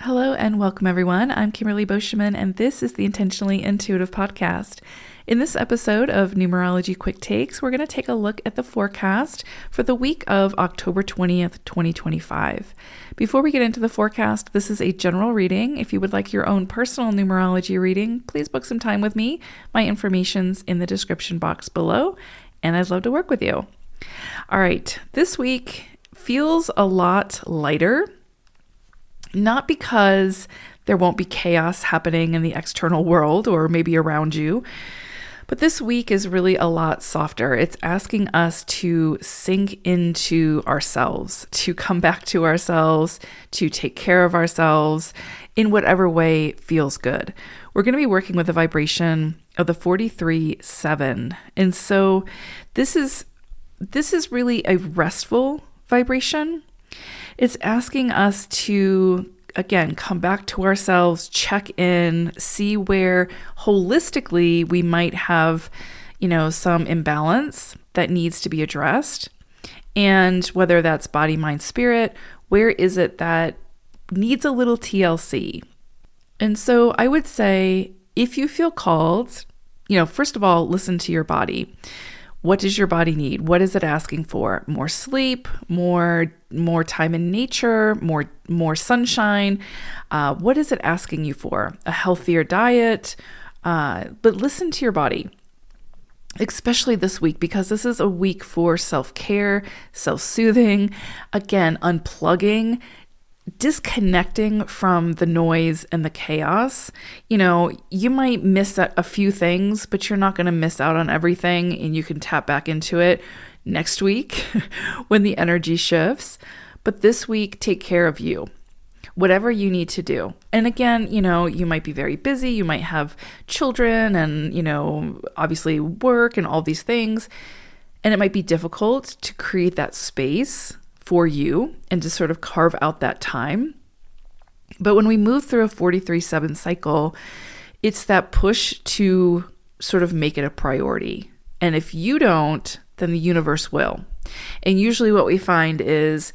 Hello and welcome, everyone. I'm Kimberly Boscheman, and this is the Intentionally Intuitive Podcast. In this episode of Numerology Quick Takes, we're going to take a look at the forecast for the week of October 20th, 2025. Before we get into the forecast, this is a general reading. If you would like your own personal numerology reading, please book some time with me. My information's in the description box below, and I'd love to work with you. All right, this week feels a lot lighter. Not because there won't be chaos happening in the external world or maybe around you, but this week is really a lot softer. It's asking us to sink into ourselves, to come back to ourselves, to take care of ourselves in whatever way feels good. We're going to be working with a vibration of the 43-7. And so this is really a restful vibration. It's asking us to, again, come back to ourselves, check in, see where holistically we might have, some imbalance that needs to be addressed. And whether that's body, mind, spirit, where is it that needs a little TLC? And so I would say, if you feel called, first of all, listen to your body. What does your body need? What is it asking for? More sleep, more time in nature, more sunshine. What is it asking you for? A healthier diet. But listen to your body, especially this week, because this is a week for self-care, self-soothing, again, unplugging, disconnecting from the noise and the chaos. You might miss a few things, but you're not going to miss out on everything, and you can tap back into it next week when the energy shifts. But this week, take care of you, whatever you need to do. And again, you might be very busy. You might have children and, obviously work and all these things. And it might be difficult to create that space for you and to sort of carve out that time. But when we move through a 43-7 cycle, it's that push to sort of make it a priority. And if you don't, then the universe will. And usually what we find is,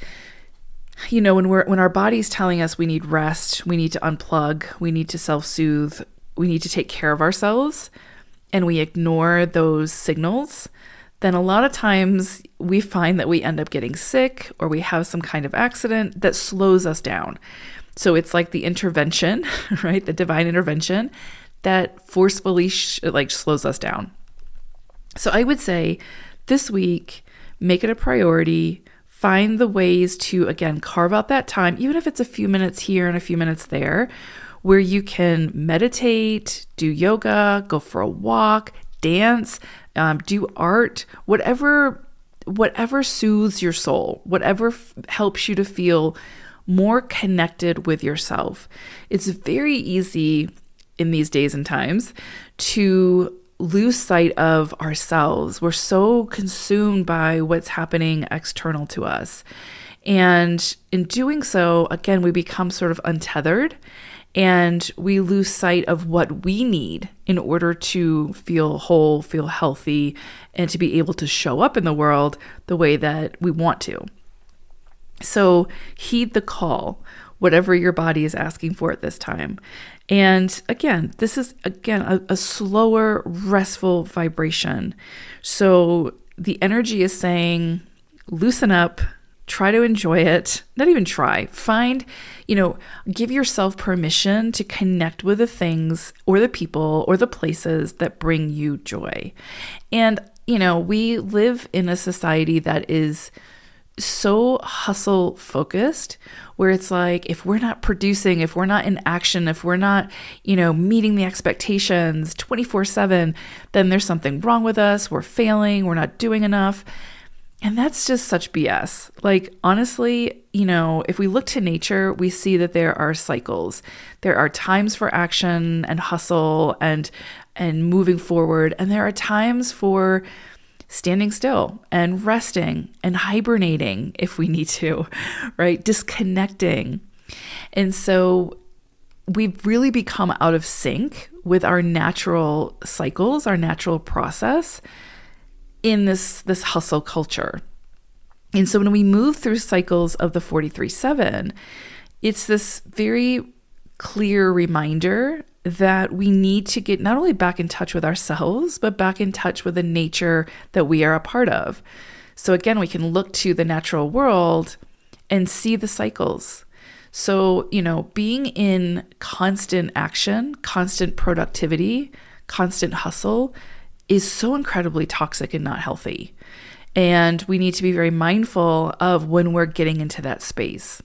when our body's telling us we need rest, we need to unplug, we need to self-soothe, we need to take care of ourselves, and we ignore those signals, then a lot of times we find that we end up getting sick or we have some kind of accident that slows us down. So it's like the intervention, right? The divine intervention that forcefully slows us down. So I would say this week, make it a priority, find the ways to, again, carve out that time, even if it's a few minutes here and a few minutes there, where you can meditate, do yoga, go for a walk, dance, do art, whatever soothes your soul, whatever helps you to feel more connected with yourself. It's very easy in these days and times to lose sight of ourselves. We're so consumed by what's happening external to us. And in doing so, again, we become sort of untethered. And we lose sight of what we need in order to feel whole, feel healthy, and to be able to show up in the world the way that we want to. So heed the call, whatever your body is asking for at this time. And again, this is, a slower, restful vibration. So the energy is saying, loosen up, try to enjoy it. Not even try. Find, give yourself permission to connect with the things or the people or the places that bring you joy. And, we live in a society that is so hustle focused, where it's like, if we're not producing, if we're not in action, if we're not, meeting the expectations 24/7, then there's something wrong with us. We're failing. We're not doing enough. And that's just such BS. Honestly, if we look to nature, we see that there are cycles. There are times for action and hustle and moving forward. And there are times for standing still and resting and hibernating if we need to, right? Disconnecting. And so we've really become out of sync with our natural cycles, our natural process in this hustle culture. And so when we move through cycles of the 43-7, It's this very clear reminder that we need to get not only back in touch with ourselves, but back in touch with the nature that we are a part of. So again, we can look to the natural world and see the cycles. So, being in constant action, constant productivity, constant hustle is so incredibly toxic and not healthy. And we need to be very mindful of when we're getting into that space.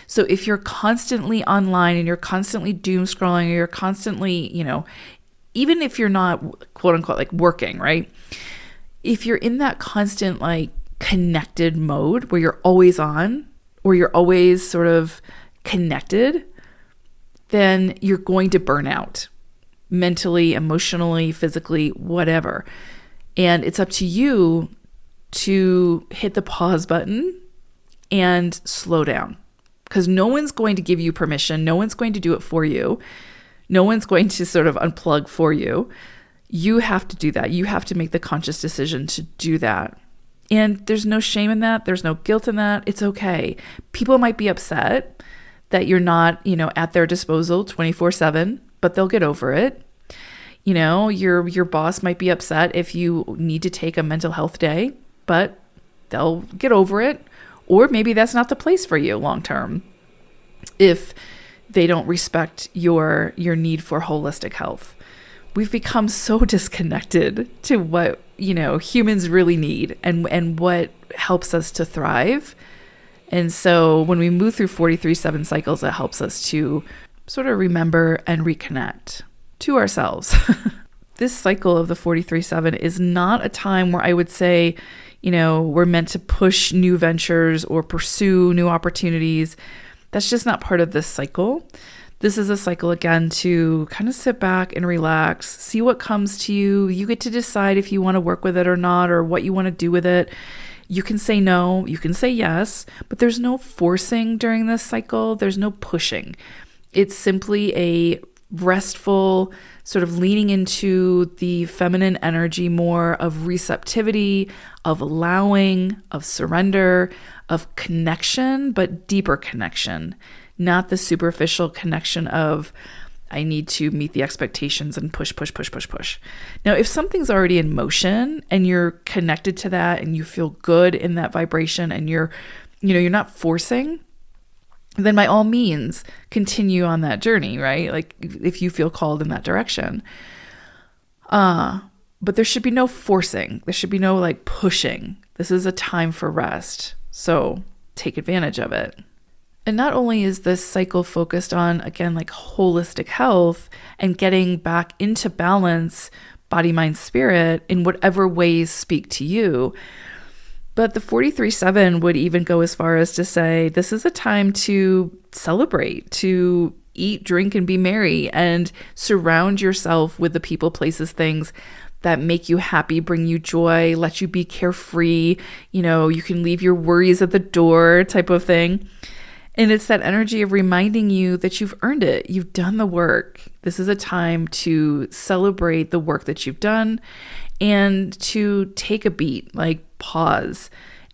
So if you're constantly online and you're constantly doom scrolling, or you're constantly, even if you're not quote unquote like working, right? If you're in that constant like connected mode where you're always on, or you're always sort of connected, then you're going to burn out mentally, emotionally, physically, whatever. And it's up to you to hit the pause button and slow down, because no one's going to give you permission. No one's going to do it for you. No one's going to sort of unplug for you. You have to do that. You have to make the conscious decision to do that. And there's no shame in that. There's no guilt in that. It's okay. People might be upset that you're not, at their disposal 24/7, but they'll get over it. Your boss might be upset if you need to take a mental health day, but they'll get over it. Or maybe that's not the place for you long term if they don't respect your need for holistic health. We've become so disconnected to what, humans really need and what helps us to thrive. And so when we move through 43/7 cycles, it helps us to sort of remember and reconnect to ourselves. This cycle of the 43/7 is not a time where I would say, we're meant to push new ventures or pursue new opportunities. That's just not part of this cycle. This is a cycle, again, to kind of sit back and relax, see what comes to you. You get to decide if you want to work with it or not, or what you want to do with it. You can say no, you can say yes, but there's no forcing during this cycle. There's no pushing. It's simply a restful sort of leaning into the feminine energy more of receptivity, of allowing, of surrender, of connection, but deeper connection, not the superficial connection of I need to meet the expectations and push. Now, if something's already in motion and you're connected to that and you feel good in that vibration and you're not forcing, then by all means, continue on that journey, right? Like if you feel called in that direction. But there should be no forcing. There should be no like pushing. This is a time for rest. So take advantage of it. And not only is this cycle focused on, again, like holistic health and getting back into balance, body, mind, spirit, in whatever ways speak to you, but the 43/7 would even go as far as to say, this is a time to celebrate, to eat, drink, and be merry, and surround yourself with the people, places, things that make you happy, bring you joy, let you be carefree. You can leave your worries at the door type of thing. And it's that energy of reminding you that you've earned it. You've done the work. This is a time to celebrate the work that you've done and to take a beat, like pause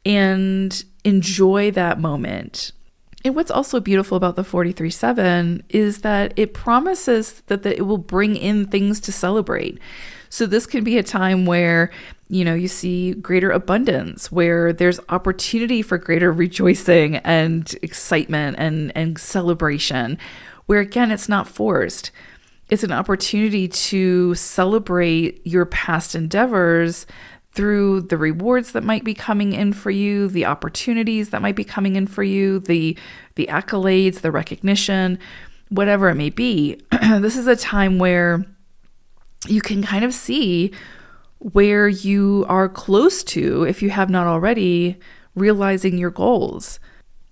and enjoy that moment. And what's also beautiful about the 43/7 is that it promises that it will bring in things to celebrate. So this can be a time where, you see greater abundance, where there's opportunity for greater rejoicing and excitement and celebration, where again, it's not forced. It's an opportunity to celebrate your past endeavors through the rewards that might be coming in for you, the opportunities that might be coming in for you, the accolades, the recognition, whatever it may be. This is a time where you can kind of see where you are close to, if you have not already, realizing your goals.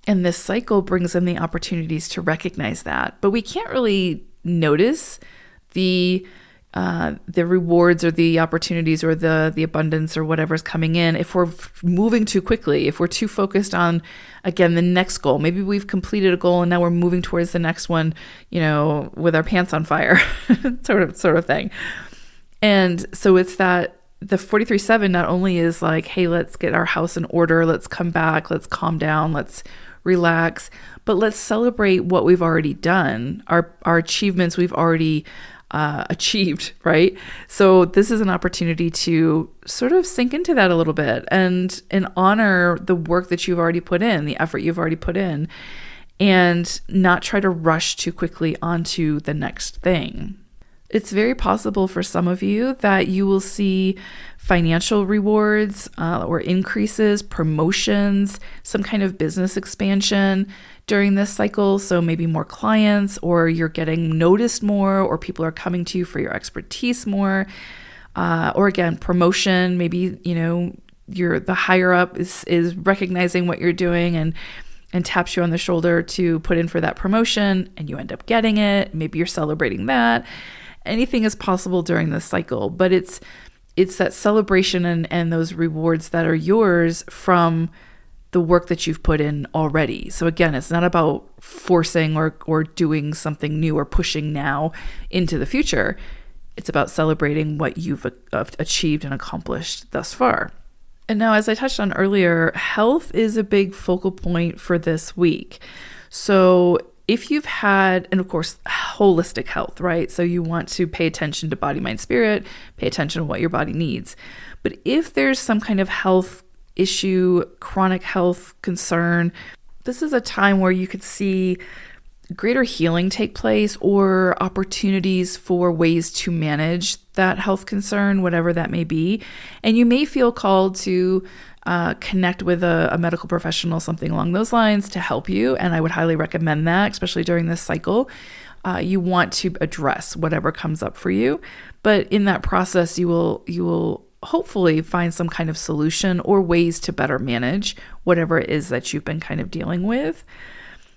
And this cycle brings in the opportunities to recognize that. But we can't really notice the rewards or the opportunities or the abundance or whatever's coming in if we're moving too quickly, if we're too focused on, again, the next goal. Maybe we've completed a goal and now we're moving towards the next one, with our pants on fire sort of thing. And so it's that the 43/7 not only is like, hey, let's get our house in order, let's come back, let's calm down, let's relax, but let's celebrate what we've already done, our achievements we've already achieved, right? So this is an opportunity to sort of sink into that a little bit and honor the work that you've already put in, the effort you've already put in, and not try to rush too quickly onto the next thing. It's very possible for some of you that you will see financial rewards or increases, promotions, some kind of business expansion during this cycle. So maybe more clients, or you're getting noticed more, or people are coming to you for your expertise more. Or again, promotion, maybe, the higher up is recognizing what you're doing and taps you on the shoulder to put in for that promotion, and you end up getting it. Maybe you're celebrating that. Anything is possible during this cycle, but it's that celebration and those rewards that are yours from the work that you've put in already. So again, it's not about forcing or doing something new or pushing now into the future. It's about celebrating what you've achieved and accomplished thus far. And now, as I touched on earlier, health is a big focal point for this week. So if you've had, and of course, holistic health, right? So you want to pay attention to body, mind, spirit, pay attention to what your body needs. But if there's some kind of health issue, chronic health concern, this is a time where you could see greater healing take place or opportunities for ways to manage that health concern, whatever that may be. And you may feel called to connect with a medical professional, something along those lines, to help you. And I would highly recommend that, especially during this cycle. You want to address whatever comes up for you. But in that process, you will hopefully find some kind of solution or ways to better manage whatever it is that you've been kind of dealing with.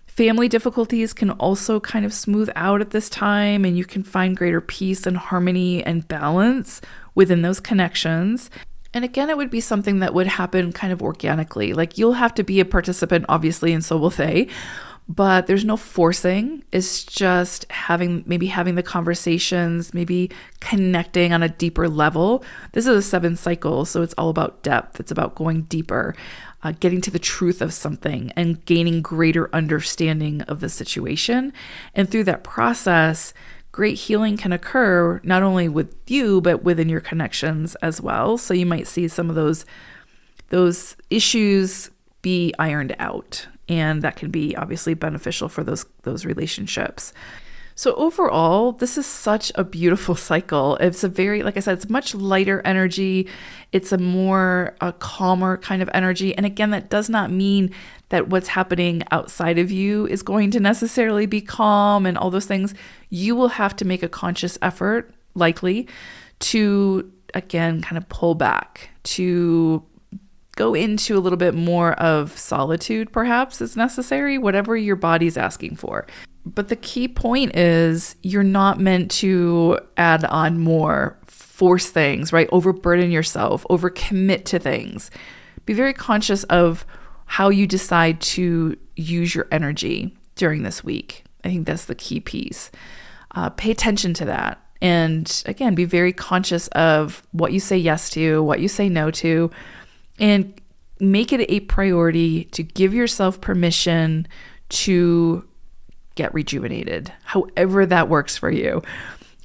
Family difficulties can also kind of smooth out at this time, and you can find greater peace and harmony and balance within those connections. And again, it would be something that would happen kind of organically. Like, you'll have to be a participant, obviously, and so will they, but there's no forcing. It's just having the conversations, maybe connecting on a deeper level. This is a 7 cycle, so it's all about depth. It's about going deeper, getting to the truth of something and gaining greater understanding of the situation. And through that process, great healing can occur not only with you, but within your connections as well. So you might see some of those issues be ironed out, and that can be obviously beneficial for those relationships. So overall, this is such a beautiful cycle. It's a very, like I said, it's much lighter energy. It's a calmer kind of energy. And again, that does not mean that what's happening outside of you is going to necessarily be calm and all those things. You will have to make a conscious effort, likely, to, again, kind of pull back, to go into a little bit more of solitude, perhaps, is necessary, whatever your body's asking for. But the key point is you're not meant to add on more, force things, right? Overburden yourself, overcommit to things. Be very conscious of how you decide to use your energy during this week. I think that's the key piece. Pay attention to that. And again, be very conscious of what you say yes to, what you say no to, and make it a priority to give yourself permission to get rejuvenated, however that works for you.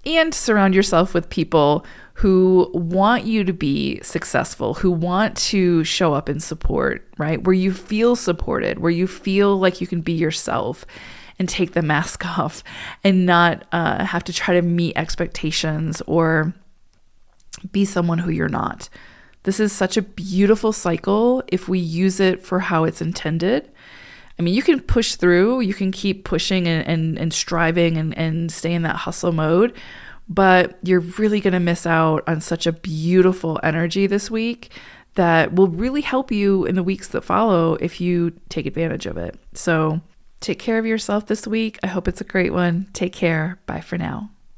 And surround yourself with people who want you to be successful, who want to show up and support, right? Where you feel supported, where you feel like you can be yourself and take the mask off and not have to try to meet expectations or be someone who you're not. This is such a beautiful cycle if we use it for how it's intended. I mean, you can push through, you can keep pushing and striving and stay in that hustle mode, but you're really going to miss out on such a beautiful energy this week that will really help you in the weeks that follow if you take advantage of it. So take care of yourself this week. I hope it's a great one. Take care. Bye for now.